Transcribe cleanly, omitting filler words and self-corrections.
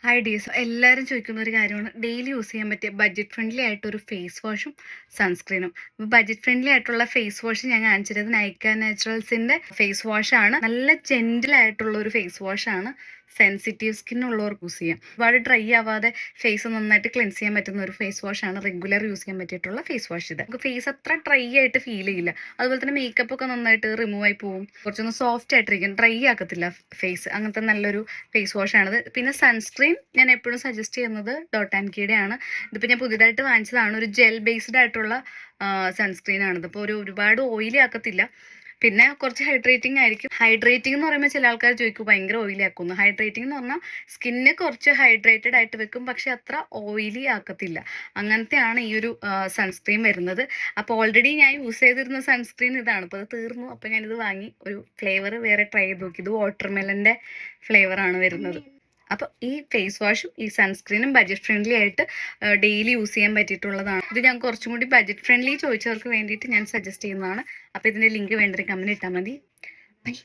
Hi dears, എല്ലാവരും ചോദിക്കുന്ന ഒരു കാര്യമാണ് ഡെയിലി യൂസ് ചെയ്യാൻ പറ്റിയ ബഡ്ജറ്റ് ഫ്രണ്ട്ലി ആയിട്ടൊരു ഫേസ് വാഷും സൺസ്ക്രീനും. ബഡ്ജറ്റ് ഫ്രണ്ട്ലി ആയിട്ടുള്ള ഫേസ് വാഷ് ഞാൻ കാണിച്ചത് നൈക്ക നാച്ചുറൽസിന്റെ ഫേസ് വാഷാണ്. നല്ല ജെന്റിൽ ആയിട്ടുള്ള ഒരു ഫേസ് വാഷാണ്. സെൻസിറ്റീവ് സ്കിന്നുള്ളവർക്ക് യൂസ് ചെയ്യാം. ഒരുപാട് ഡ്രൈ ആവാതെ ഫേസ് നന്നായിട്ട് ക്ലെൻസ് ചെയ്യാൻ പറ്റുന്ന ഒരു ഫേസ് വാഷാണ്. റെഗുലർ യൂസ് ചെയ്യാൻ പറ്റിയിട്ടുള്ള ഫേസ് വാഷ് ഇത്. നമുക്ക് ഫേസ് അത്ര ഡ്രൈ ആയിട്ട് ഫീൽ ചെയ്യില്ല. അതുപോലെ തന്നെ മേക്കപ്പ് ഒക്കെ നന്നായിട്ട് റിമൂവ് ആയി പോകും. കുറച്ചൊന്ന് സോഫ്റ്റ് ആയിട്ടിരിക്കും, ഡ്രൈ ആക്കത്തില്ല ഫേസ്. അങ്ങനത്തെ നല്ലൊരു ഫേസ് വാഷാണിത്. പിന്നെ സൺസ്ക്രീൻ ഞാൻ എപ്പോഴും സജസ്റ്റ് ചെയ്യുന്നത് ഡോട്ട് ആൻഡ് കീയുടെ ആണ്. ഇതിപ്പോൾ ഞാൻ പുതിയതായിട്ട് വാങ്ങിച്ചതാണ്. ഒരു ജെൽ ബേസ്ഡ് ആയിട്ടുള്ള സൺസ്ക്രീൻ ആണിത്. ഇപ്പോൾ ഒരുപാട് ഓയിലി ആക്കത്തില്ല, പിന്നെ കുറച്ച് ഹൈഡ്രേറ്റിംഗ് ആയിരിക്കും. ഹൈഡ്രേറ്റിംഗ് എന്ന് പറയുമ്പോൾ ചില ആൾക്കാർ ചോദിക്കും ഭയങ്കര ഓയിലി ആക്കുന്നു. ഹൈഡ്രേറ്റിംഗ് എന്ന് പറഞ്ഞാൽ സ്കിന്ന് കുറച്ച് ഹൈഡ്രേറ്റഡ് ആയിട്ട് വെക്കും, പക്ഷെ അത്ര ഓയിലി ആക്കത്തില്ല. അങ്ങനത്തെയാണ് ഈ ഒരു സൺസ്ക്രീൻ വരുന്നത്. അപ്പോൾ ഓൾറെഡി ഞാൻ യൂസ് ചെയ്തിരുന്ന സൺസ്ക്രീൻ ഇതാണ്. അപ്പോൾ അത് തീർന്നു. അപ്പോൾ ഞാനിത് വാങ്ങി ഒരു ഫ്ലേവർ വേറെ ട്രൈ ചെയ്ത് നോക്കി. ഇത് വാട്ടർമെലൻ്റെ ഫ്ലേവറാണ് വരുന്നത്. അപ്പോൾ ഈ ഫേസ് വാഷും ഈ സൺസ്ക്രീനും ബഡ്ജറ്റ് ഫ്രണ്ട്ലി ആയിട്ട് ഡെയിലി യൂസ് ചെയ്യാൻ പറ്റിയിട്ടുള്ളതാണ്. ഇത് ഞാൻ കുറച്ചും കൂടി ബഡ്ജറ്റ് ഫ്രണ്ട്ലി ചോദിച്ചവർക്ക് വേണ്ടിയിട്ട് ഞാൻ സജസ്റ്റ് ചെയ്യുന്നതാണ്. അപ്പോൾ ഇതിൻ്റെ ലിങ്ക് വേണ്ടൊരു കമൻറ്റ് ഇട്ടാൽ മതി. ബൈ.